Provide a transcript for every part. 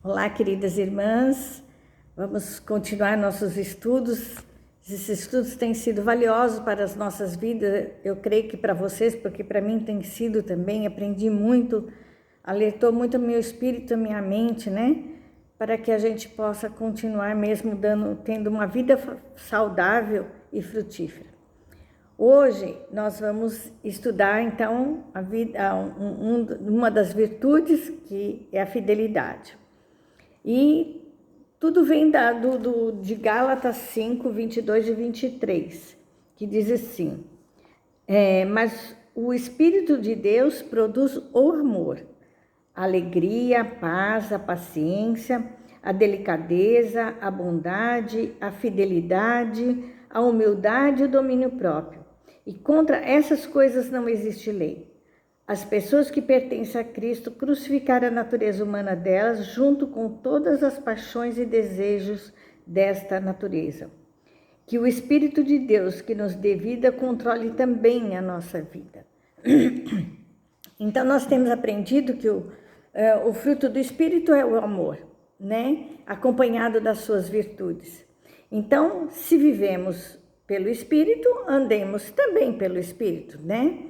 Olá, queridas irmãs, vamos continuar nossos estudos. Esses estudos têm sido valiosos para as nossas vidas, eu creio que para vocês, porque para mim tem sido também. Aprendi muito, alertou muito o meu espírito, a minha mente, né? Para que a gente possa continuar mesmo tendo uma vida saudável e frutífera. Hoje nós vamos estudar então uma das virtudes, que é a fidelidade. E tudo vem de Gálatas 5, 22 e 23, que diz assim: mas o Espírito de Deus produz o amor, a alegria, a paz, a paciência, a delicadeza, a bondade, a fidelidade, a humildade e o domínio próprio. E contra essas coisas não existe lei. As pessoas que pertencem a Cristo crucificaram a natureza humana delas junto com todas as paixões e desejos desta natureza. Que o Espírito de Deus, que nos dê vida, controle também a nossa vida. Então, nós temos aprendido que o fruto do Espírito é o amor, né? Acompanhado das suas virtudes. Então, se vivemos pelo Espírito, andemos também pelo Espírito, né?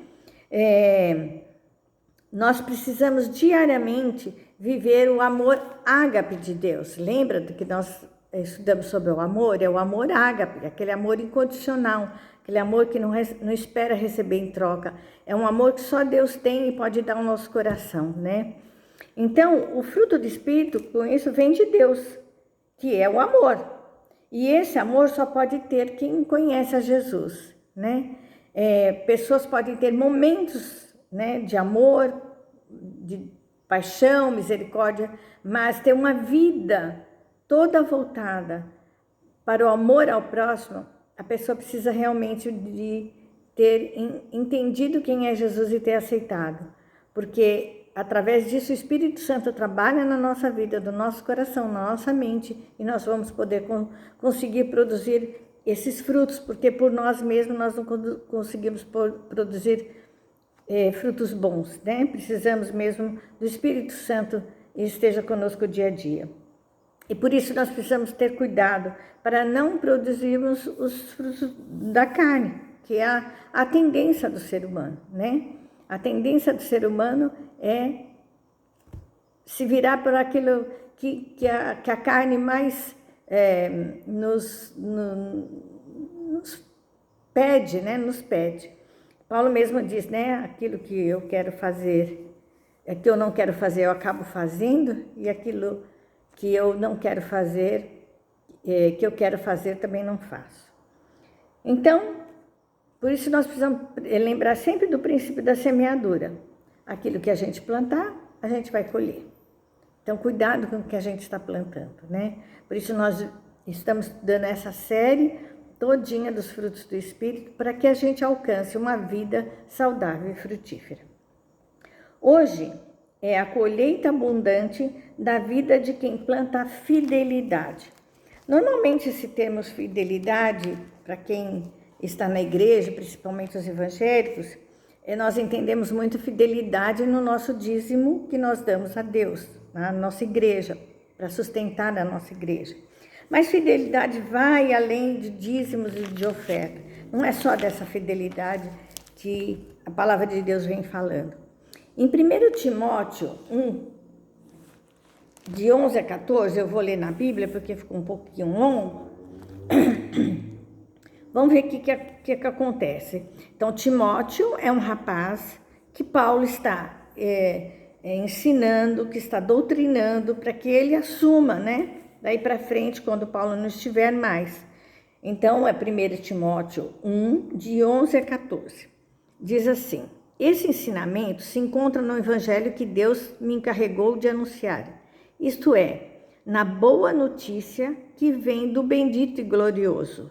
Nós precisamos diariamente viver o amor ágape de Deus. Lembra do que nós estudamos sobre o amor? É o amor ágape, aquele amor incondicional, aquele amor que não espera receber em troca. É um amor que só Deus tem e pode dar ao nosso coração, né? Então, o fruto do Espírito, com isso, vem de Deus, que é o amor. E esse amor só pode ter quem conhece a Jesus, né? Pessoas podem ter momentos, né, de amor, de paixão, misericórdia, mas ter uma vida toda voltada para o amor ao próximo, a pessoa precisa realmente de ter entendido quem é Jesus e ter aceitado, porque através disso o Espírito Santo trabalha na nossa vida, do nosso coração, na nossa mente, e nós vamos poder conseguir produzir esses frutos, porque por nós mesmos nós não conseguimos produzir frutos bons, né? Precisamos mesmo do Espírito Santo e esteja conosco dia a dia. E por isso nós precisamos ter cuidado para não produzirmos os frutos da carne, que é a tendência do ser humano, né? A tendência do ser humano é se virar por aquilo que a carne mais nos pede, né? Nos pede. Paulo mesmo diz, né? Aquilo que eu quero fazer, que eu não quero fazer, eu acabo fazendo, e aquilo que eu não quero fazer, que eu quero fazer, também não faço. Então, por isso nós precisamos lembrar sempre do princípio da semeadura. Aquilo que a gente plantar, a gente vai colher. Então, cuidado com o que a gente está plantando, né? Por isso nós estamos dando essa série todinha dos frutos do Espírito, para que a gente alcance uma vida saudável e frutífera. Hoje é a colheita abundante da vida de quem planta a fidelidade. Normalmente, se temos fidelidade, para quem está na igreja, principalmente os evangélicos, nós entendemos muito fidelidade no nosso dízimo que nós damos a Deus, na nossa igreja, para sustentar a nossa igreja. Mas fidelidade vai além de dízimos e de oferta. Não é só dessa fidelidade que a palavra de Deus vem falando. Em 1 Timóteo 1, de 11 a 14, eu vou ler na Bíblia porque ficou um pouquinho longo. Vamos ver o que acontece. Então, Timóteo é um rapaz que Paulo está ensinando, que está doutrinando para que ele assuma, né? Daí para frente, quando Paulo não estiver mais. Então, é 1 Timóteo 1, de 11 a 14. Diz assim: esse ensinamento se encontra no evangelho que Deus me encarregou de anunciar. Isto é, na boa notícia que vem do bendito e glorioso,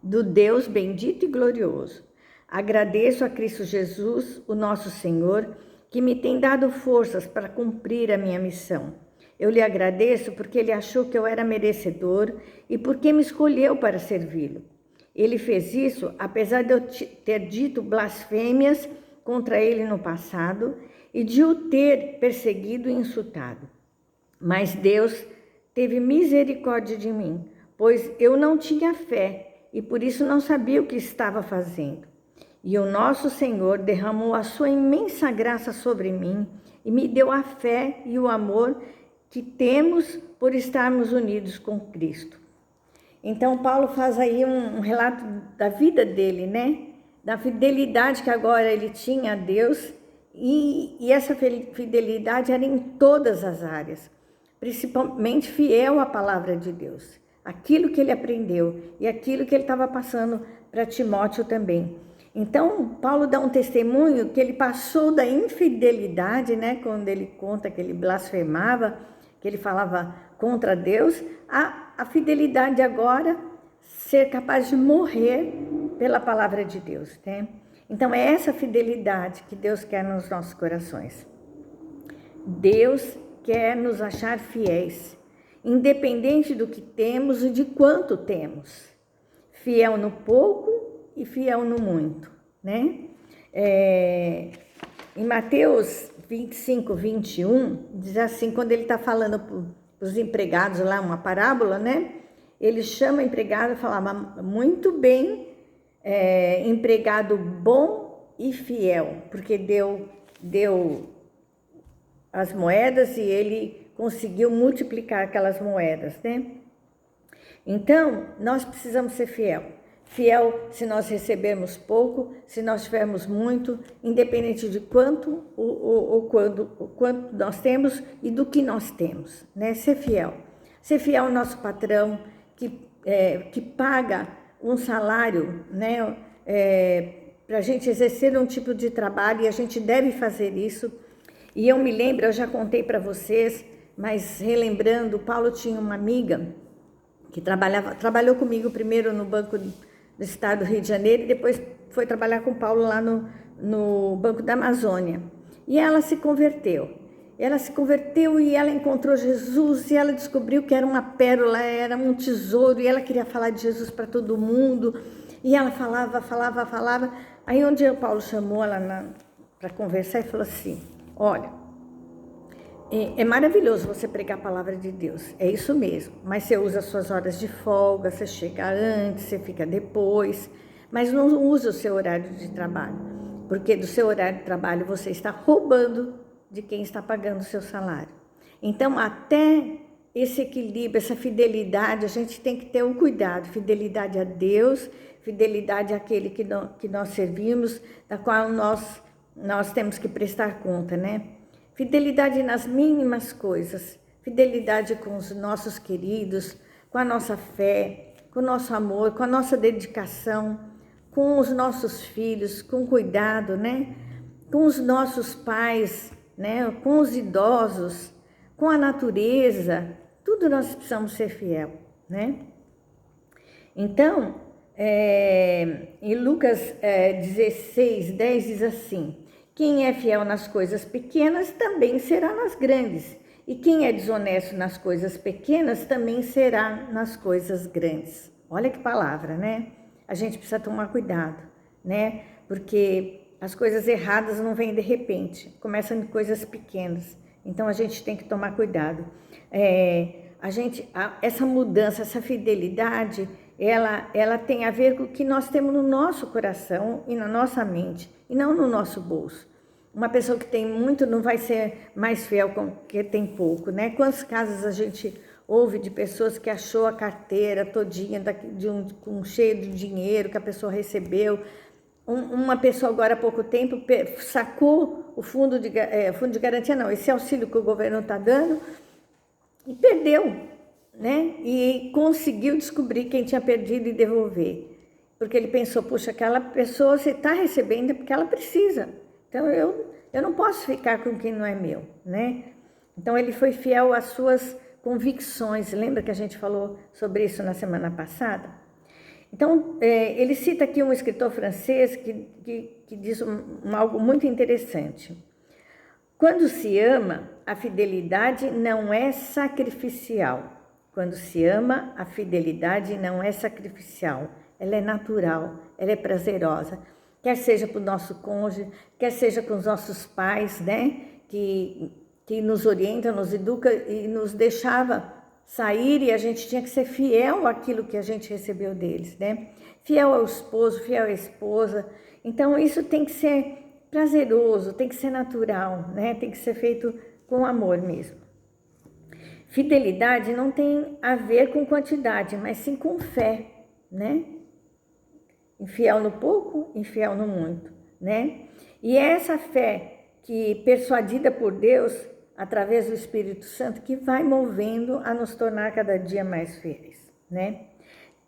do Deus bendito e glorioso. Agradeço a Cristo Jesus, o nosso Senhor, que me tem dado forças para cumprir a minha missão. Eu lhe agradeço porque ele achou que eu era merecedor e porque me escolheu para servi-lo. Ele fez isso apesar de eu ter dito blasfêmias contra ele no passado e de o ter perseguido e insultado. Mas Deus teve misericórdia de mim, pois eu não tinha fé e por isso não sabia o que estava fazendo. E o nosso Senhor derramou a sua imensa graça sobre mim e me deu a fé e o amor que temos por estarmos unidos com Cristo. Então, Paulo faz aí um relato da vida dele, né? Da fidelidade que agora ele tinha a Deus, e essa fidelidade era em todas as áreas, principalmente fiel à palavra de Deus, aquilo que ele aprendeu e aquilo que ele estava passando para Timóteo também. Então, Paulo dá um testemunho que ele passou da infidelidade, né? Quando ele conta que ele blasfemava, que ele falava contra Deus, a fidelidade agora, ser capaz de morrer pela palavra de Deus, né? Então é essa fidelidade que Deus quer nos nossos corações. Deus quer nos achar fiéis, independente do que temos e de quanto temos. Fiel no pouco e fiel no muito, né? Em Mateus 25, 21, diz assim, quando ele está falando para os empregados lá, uma parábola, né? Ele chama o empregado e fala, muito bem, empregado bom e fiel, porque deu as moedas e ele conseguiu multiplicar aquelas moedas, né? Então, nós precisamos ser fiel. Fiel se nós recebermos pouco, se nós tivermos muito, independente de quanto ou quanto nós temos e do que nós temos, né? Ser fiel. Ser fiel ao nosso patrão, que paga um salário, né? Para a gente exercer um tipo de trabalho, e a gente deve fazer isso. E eu me lembro, eu já contei para vocês, mas relembrando, Paulo tinha uma amiga que trabalhou comigo primeiro no Banco do Estado do Rio de Janeiro e depois foi trabalhar com Paulo lá no Banco da Amazônia. E ela se converteu. E ela encontrou Jesus e ela descobriu que era uma pérola, era um tesouro e ela queria falar de Jesus para todo mundo. E ela falava. Aí um dia o Paulo chamou ela para conversar e falou assim, olha, é maravilhoso você pregar a palavra de Deus, é isso mesmo, mas você usa as suas horas de folga, você chega antes, você fica depois, mas não usa o seu horário de trabalho, porque do seu horário de trabalho você está roubando de quem está pagando o seu salário. Então, até esse equilíbrio, essa fidelidade, a gente tem que ter um cuidado, fidelidade a Deus, fidelidade àquele que nós servimos, da qual nós temos que prestar conta, né? Fidelidade nas mínimas coisas, fidelidade com os nossos queridos, com a nossa fé, com o nosso amor, com a nossa dedicação, com os nossos filhos, com cuidado, né? Com os nossos pais, né? Com os idosos, com a natureza, tudo nós precisamos ser fiel, né? Então, em Lucas 16, 10 diz assim, quem é fiel nas coisas pequenas também será nas grandes, e quem é desonesto nas coisas pequenas também será nas coisas grandes. Olha que palavra, né? A gente precisa tomar cuidado, né? Porque as coisas erradas não vêm de repente, começam em coisas pequenas. Então a gente tem que tomar cuidado. Essa mudança, essa fidelidade, ela tem a ver com o que nós temos no nosso coração e na nossa mente, e não no nosso bolso. Uma pessoa que tem muito não vai ser mais fiel com que tem pouco, né? Quantos casos a gente ouve de pessoas que achou a carteira todinha com cheio de dinheiro que a pessoa recebeu. Uma pessoa agora há pouco tempo sacou o fundo de garantia, não, esse auxílio que o governo está dando, e perdeu, né? E conseguiu descobrir quem tinha perdido e devolver. Porque ele pensou, puxa, aquela pessoa você está recebendo é porque ela precisa. Então eu não posso ficar com quem não é meu, né? Então ele foi fiel às suas convicções. Lembra que a gente falou sobre isso na semana passada? Então ele cita aqui um escritor francês que diz algo muito interessante. Quando se ama, a fidelidade não é sacrificial. Quando se ama, a fidelidade não é sacrificial. Ela é natural, ela é prazerosa. Quer seja para o nosso cônjuge, quer seja com os nossos pais, né? Que que nos orienta, nos educa e nos deixava sair, e a gente tinha que ser fiel àquilo que a gente recebeu deles, né? Fiel ao esposo, fiel à esposa. Então isso tem que ser prazeroso, tem que ser natural, né? Tem que ser feito com amor mesmo. Fidelidade não tem a ver com quantidade, mas sim com fé, né? Infiel no pouco, infiel no muito, né? E é essa fé que, persuadida por Deus, através do Espírito Santo, que vai movendo a nos tornar cada dia mais fiéis, né?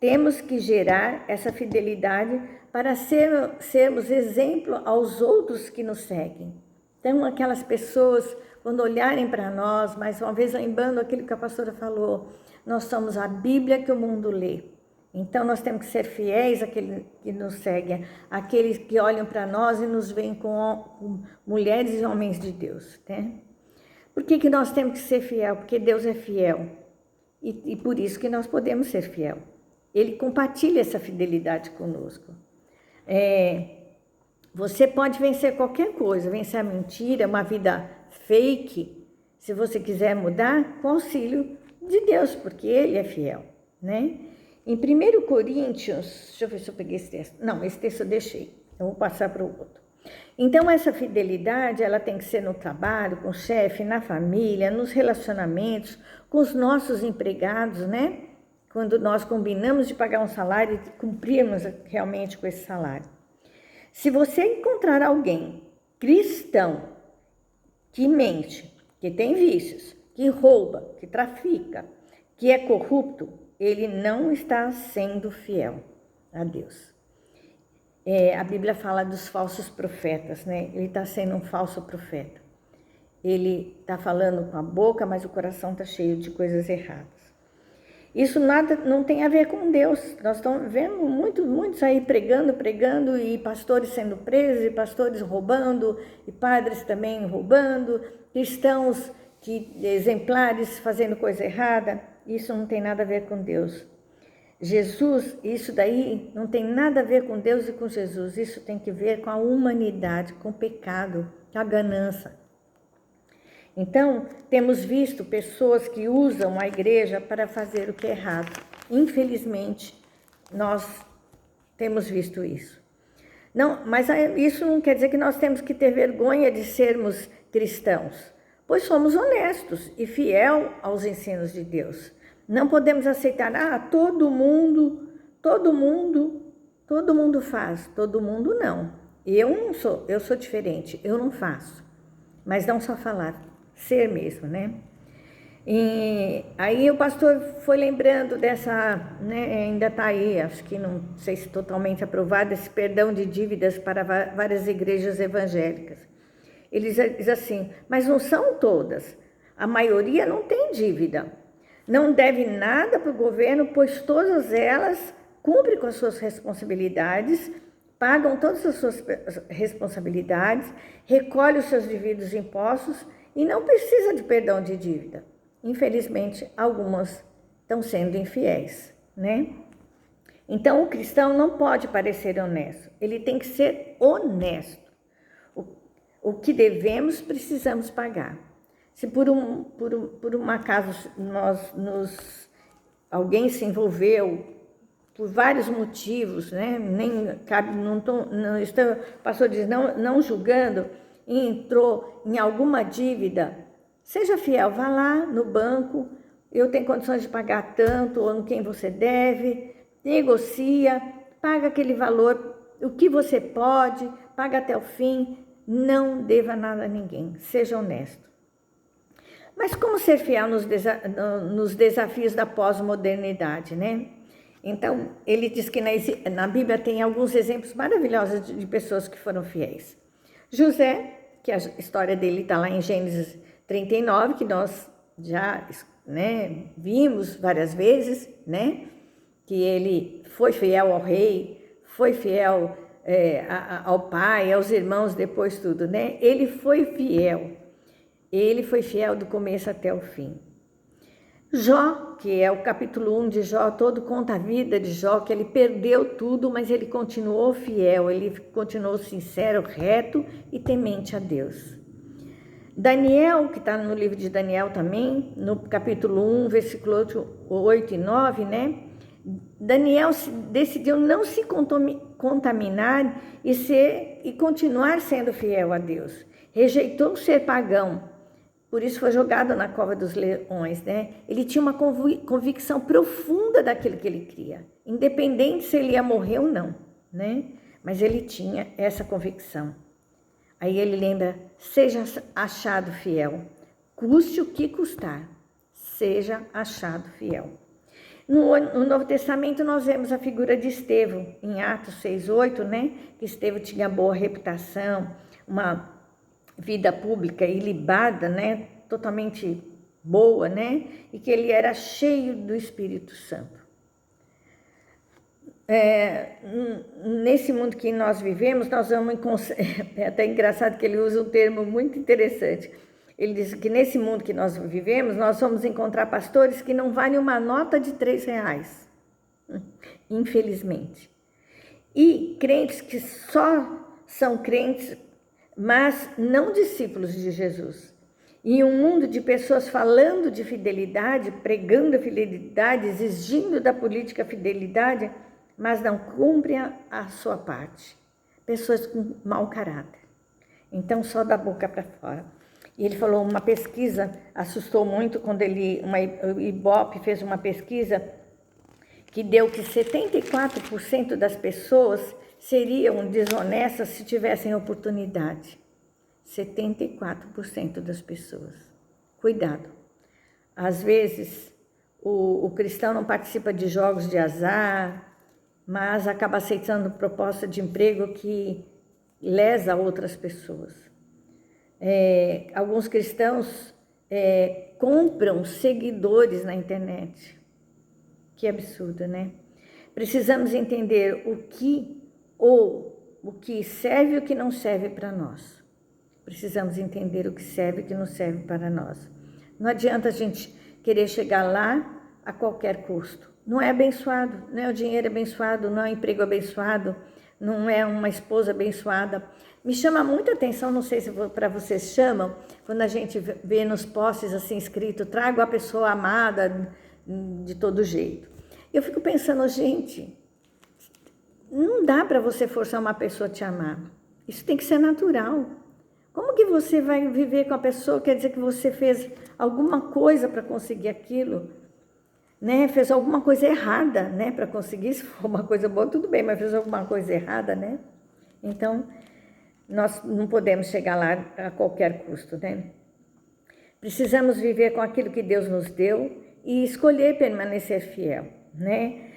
Temos que gerar essa fidelidade para sermos exemplo aos outros que nos seguem. Então, aquelas pessoas, quando olharem para nós, mais uma vez lembrando aquilo que a pastora falou, nós somos a Bíblia que o mundo lê. Então, nós temos que ser fiéis àqueles que nos seguem, àqueles que olham para nós e nos veem com mulheres e homens de Deus, né? Por que nós temos que ser fiel? Porque Deus é fiel. E por isso que nós podemos ser fiel. Ele compartilha essa fidelidade conosco. Você pode vencer qualquer coisa, vencer a mentira, uma vida fake, se você quiser mudar, com auxílio de Deus, porque Ele é fiel, né? Em 1 Coríntios, deixa eu ver se eu peguei esse texto. Não, esse texto eu deixei, eu vou passar para o outro. Então, essa fidelidade, ela tem que ser no trabalho, com o chefe, na família, nos relacionamentos, com os nossos empregados, né? Quando nós combinamos de pagar um salário e cumprirmos realmente com esse salário. Se você encontrar alguém cristão que mente, que tem vícios, que rouba, que trafica, que é corrupto, ele não está sendo fiel a Deus. A Bíblia fala dos falsos profetas, né? Ele está sendo um falso profeta. Ele está falando com a boca, mas o coração está cheio de coisas erradas. Isso nada não tem a ver com Deus. Nós estamos vendo muitos aí pregando, e pastores sendo presos, e pastores roubando, e padres também roubando, cristãos exemplares fazendo coisa errada. Isso não tem nada a ver com Deus. Jesus, isso daí não tem nada a ver com Deus e com Jesus. Isso tem que ver com a humanidade, com o pecado, com a ganância. Então, temos visto pessoas que usam a igreja para fazer o que é errado. Infelizmente, nós temos visto isso. Não, mas isso não quer dizer que nós temos que ter vergonha de sermos cristãos, pois somos honestos e fiel aos ensinos de Deus. Não podemos aceitar, todo mundo faz, todo mundo não. Eu não sou, eu sou diferente, eu não faço. Mas não só falar, ser mesmo, né? E aí o pastor foi lembrando dessa, né, ainda está aí, acho que não sei se totalmente aprovado, esse perdão de dívidas para várias igrejas evangélicas. Ele diz assim, mas não são todas, a maioria não tem dívida, não deve nada para o governo, pois todas elas cumprem com as suas responsabilidades, pagam todas as suas responsabilidades, recolhem os seus devidos impostos e não precisa de perdão de dívida. Infelizmente, algumas estão sendo infiéis, né? Então, o cristão não pode parecer honesto, ele tem que ser honesto. O que devemos, precisamos pagar. Se por um acaso alguém se envolveu por vários motivos, né? Nem cabe, o pastor diz, não julgando, e entrou em alguma dívida, seja fiel, vá lá no banco, eu tenho condições de pagar tanto, ou quem você deve, negocia, paga aquele valor, o que você pode, paga até o fim, não deva nada a ninguém, seja honesto. Mas como ser fiel nos desafios da pós-modernidade, né? Então, ele diz que na Bíblia tem alguns exemplos maravilhosos de pessoas que foram fiéis. José, que a história dele está lá em Gênesis 39, que nós já, né, vimos várias vezes, né? Que ele foi fiel ao rei, foi fiel ao pai, aos irmãos, depois tudo, né? Ele foi fiel do começo até o fim. Jó, que é o capítulo 1 de Jó, todo conta a vida de Jó, que ele perdeu tudo, mas ele continuou fiel, ele continuou sincero, reto e temente a Deus. Daniel, que está no livro de Daniel também, no capítulo 1, versículo 8 e 9, né? Daniel decidiu não se contaminar e continuar sendo fiel a Deus. Rejeitou ser pagão, por isso foi jogado na cova dos leões, né? Ele tinha uma convicção profunda daquilo que ele cria, independente se ele ia morrer ou não, né? Mas ele tinha essa convicção. Aí ele lembra, seja achado fiel, custe o que custar, seja achado fiel. No Novo Testamento nós vemos a figura de Estevão, em Atos 6:8, né? Que Estevão tinha boa reputação, uma vida pública ilibada, né? Totalmente boa, né? E que ele era cheio do Espírito Santo. Nesse mundo que nós vivemos, nós vamos... É até engraçado que ele usa um termo muito interessante. Ele diz que nesse mundo que nós vivemos, nós vamos encontrar pastores que não valem uma nota de R$3, infelizmente. E crentes que só são crentes, mas não discípulos de Jesus. E um mundo de pessoas falando de fidelidade, pregando fidelidade, exigindo da política fidelidade, mas não cumprem a sua parte. Pessoas com mau caráter. Então, só da boca para fora. E ele falou, uma pesquisa, assustou muito quando o Ibope fez uma pesquisa que deu que 74% das pessoas seriam desonestas se tivessem oportunidade. 74% das pessoas. Cuidado. Às vezes, o cristão não participa de jogos de azar, mas acaba aceitando proposta de emprego que lesa outras pessoas. Alguns cristãos compram seguidores na internet. Que absurdo, né? Precisamos entender o que serve e o que não serve para nós. Precisamos entender o que serve e o que não serve para nós. Não adianta a gente querer chegar lá a qualquer custo. Não é abençoado, não é o dinheiro abençoado, não é o emprego abençoado, não é uma esposa abençoada. Me chama muita atenção, não sei se para vocês chamam, quando a gente vê nos posts assim escrito, trago a pessoa amada de todo jeito. Eu fico pensando, gente, não dá para você forçar uma pessoa a te amar. Isso tem que ser natural. Como que você vai viver com a pessoa, quer dizer que você fez alguma coisa para conseguir aquilo? Né? Fez alguma coisa errada, né? Para conseguir, se for uma coisa boa, tudo bem, mas fez alguma coisa errada, né? Então, nós não podemos chegar lá a qualquer custo, né? Precisamos viver com aquilo que Deus nos deu e escolher permanecer fiel, né?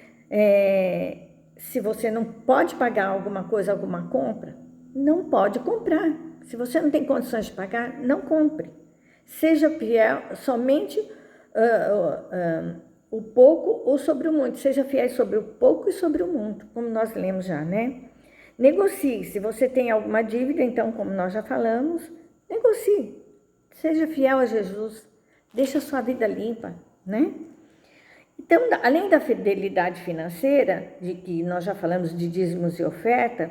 Se você não pode pagar alguma coisa, alguma compra, não pode comprar. Se você não tem condições de pagar, não compre. Seja fiel somente o pouco ou sobre o muito. Seja fiel sobre o pouco e sobre o muito, como nós lemos já, né? Negocie. Se você tem alguma dívida, então, como nós já falamos, negocie. Seja fiel a Jesus. Deixa a sua vida limpa, né? Então, além da fidelidade financeira, de que nós já falamos de dízimos e oferta,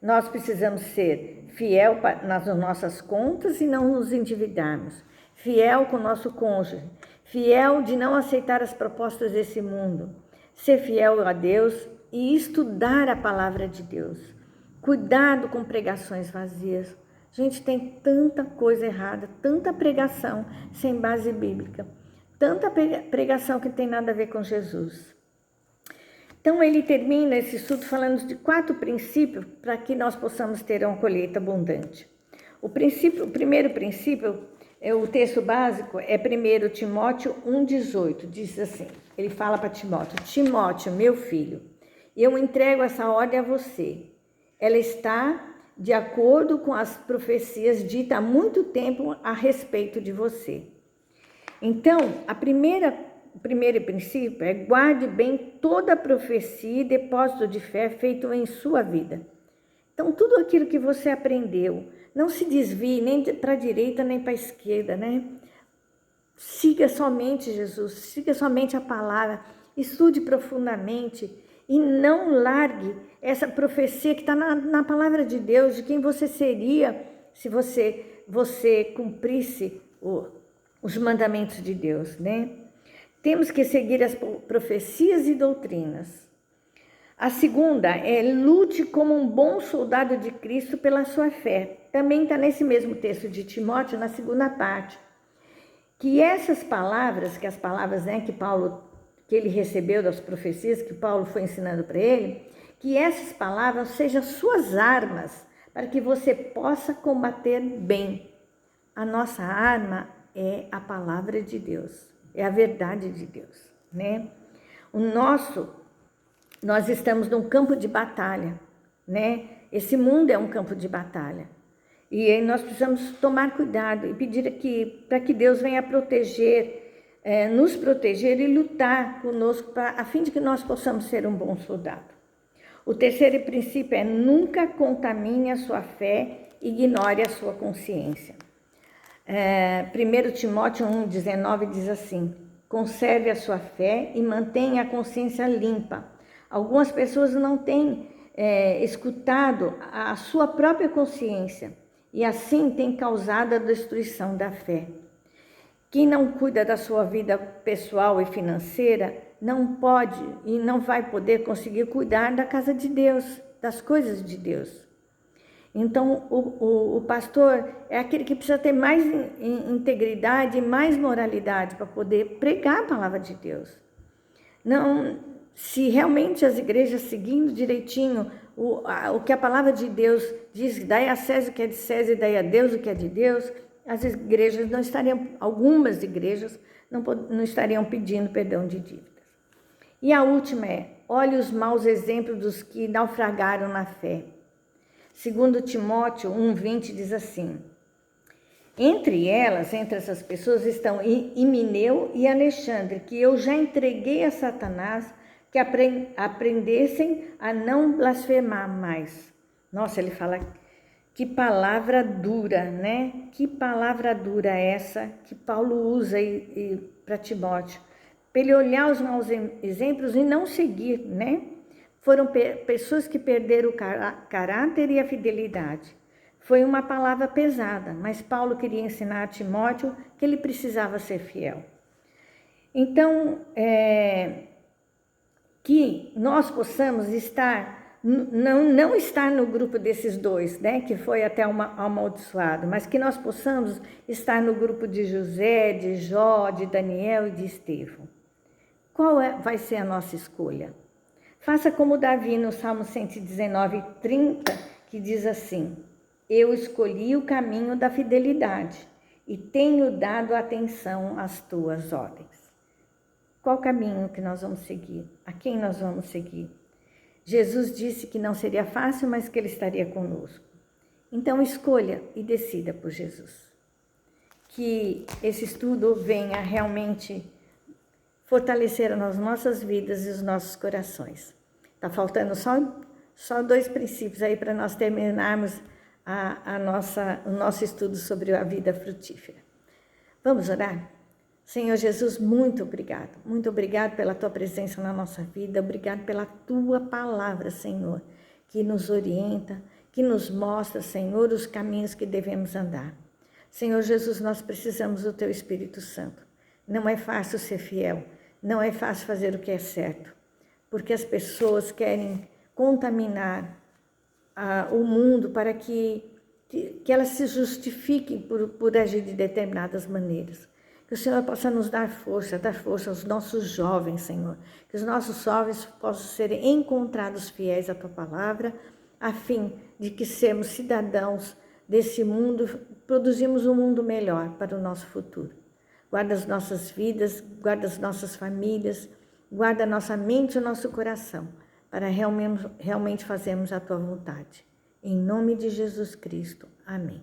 nós precisamos ser fiel nas nossas contas e não nos endividarmos. Fiel com o nosso cônjuge. Fiel de não aceitar as propostas desse mundo. Ser fiel a Deus e estudar a palavra de Deus. Cuidado com pregações vazias. Gente, tem tanta coisa errada, tanta pregação sem base bíblica. Tanta pregação que tem nada a ver com Jesus. Então, ele termina esse estudo falando de 4 princípios para que nós possamos ter uma colheita abundante. O primeiro princípio, o texto básico é 1 Timóteo 1,18. Diz assim, ele fala para Timóteo, Timóteo, meu filho, eu entrego essa ordem a você. Ela está de acordo com as profecias ditas há muito tempo a respeito de você. Então, o primeiro princípio é guarde bem toda a profecia e depósito de fé feito em sua vida. Então, tudo aquilo que você aprendeu, não se desvie nem para a direita nem para a esquerda, né? Siga somente Jesus, siga somente a palavra, estude profundamente e não largue essa profecia que está na palavra de Deus, de quem você seria se você você cumprisse os mandamentos de Deus, né? Temos que seguir as profecias e doutrinas. A segunda é lute como um bom soldado de Cristo pela sua fé. Também está nesse mesmo texto de Timóteo, na segunda parte. Que essas palavras, que as palavras, né, que ele recebeu das profecias, que Paulo foi ensinando para ele, que essas palavras sejam suas armas, para que você possa combater bem. A nossa arma é a palavra de Deus, é a verdade de Deus, né? Nós estamos num campo de batalha, né? Esse mundo é um campo de batalha. E aí nós precisamos tomar cuidado e pedir para que Deus venha nos proteger e lutar conosco a fim de que nós possamos ser um bom soldado. O terceiro princípio é nunca contamine a sua fé, ignore a sua consciência. 1 Timóteo 1,19 diz assim: conserve a sua fé e mantenha a consciência limpa. Algumas pessoas não têm escutado a sua própria consciência e assim tem causado a destruição da fé. Quem não cuida da sua vida pessoal e financeira não pode e não vai poder conseguir cuidar da casa de Deus, das coisas de Deus. Então, o pastor é aquele que precisa ter mais integridade e mais moralidade para poder pregar a palavra de Deus. Não, se realmente as igrejas seguindo direitinho o que a palavra de Deus diz, dai a César o que é de César e dai a Deus o que é de Deus, as igrejas não estariam, algumas igrejas não estariam pedindo perdão de dívidas. E a última é, olhe os maus exemplos dos que naufragaram na fé. 2 Timóteo 1,20 diz assim: entre essas pessoas estão Himeneu e Alexandre, que eu já entreguei a Satanás, que aprendessem a não blasfemar mais. Nossa, ele fala, que palavra dura, né? Que palavra dura essa que Paulo usa para Timóteo. Para ele olhar os maus exemplos e não seguir, né? Foram pessoas que perderam o caráter e a fidelidade. Foi uma palavra pesada, mas Paulo queria ensinar a Timóteo que ele precisava ser fiel. Então, que nós possamos não estar no grupo desses dois, né, que foi até amaldiçoado, mas que nós possamos estar no grupo de José, de Jó, de Daniel e de Estevão. Qual vai ser a nossa escolha? Faça como Davi no Salmo 119:30, que diz assim: eu escolhi o caminho da fidelidade e tenho dado atenção às tuas ordens. Qual caminho que nós vamos seguir? A quem nós vamos seguir? Jesus disse que não seria fácil, mas que Ele estaria conosco. Então escolha e decida por Jesus. Que esse estudo venha realmente fortalecer as nossas vidas e os nossos corações. Está faltando só 2 princípios aí para nós terminarmos o nosso estudo sobre a vida frutífera. Vamos orar? Senhor Jesus, muito obrigado pela Tua presença na nossa vida, obrigado pela Tua palavra, Senhor, que nos orienta, que nos mostra, Senhor, os caminhos que devemos andar. Senhor Jesus, nós precisamos do Teu Espírito Santo. Não é fácil ser fiel, não é fácil fazer o que é certo, porque as pessoas querem contaminar o mundo para que elas se justifiquem por agir de determinadas maneiras. Que o Senhor possa nos dar força aos nossos jovens, Senhor. Que os nossos jovens possam ser encontrados fiéis à Tua palavra, a fim de que sermos cidadãos desse mundo, produzimos um mundo melhor para o nosso futuro. Guarda as nossas vidas, guarda as nossas famílias, guarda a nossa mente e o nosso coração, para realmente fazermos a Tua vontade. Em nome de Jesus Cristo. Amém.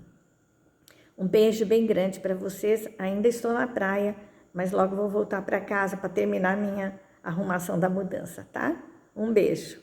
Um beijo bem grande para vocês. Ainda estou na praia, mas logo vou voltar para casa para terminar minha arrumação da mudança, tá? Um beijo.